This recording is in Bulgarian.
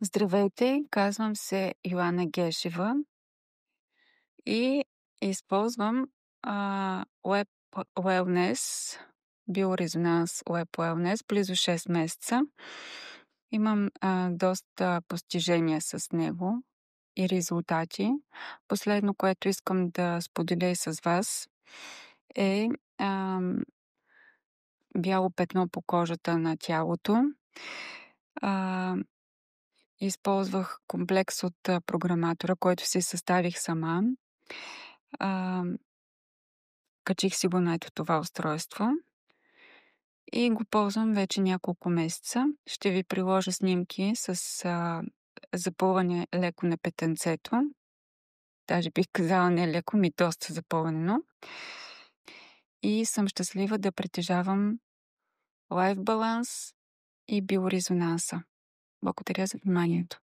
Здравейте, казвам се Йоана Гешева и използвам Web Wellness, биорезонанс Web Wellness близо 6 месеца. Имам доста постижения с него и резултати. Последно, което искам да споделя и с вас е бяло петно по кожата на тялото. Използвах комплекс от програматора, който си съставих сама. Качих си го на ето това устройство и го ползвам вече няколко месеца. Ще ви приложа снимки с запълване леко на петънцето. Даже бих казала не леко, ми доста запълнено. И съм щастлива да притежавам лайф баланс и биорезонанса. Благодаря за вниманието.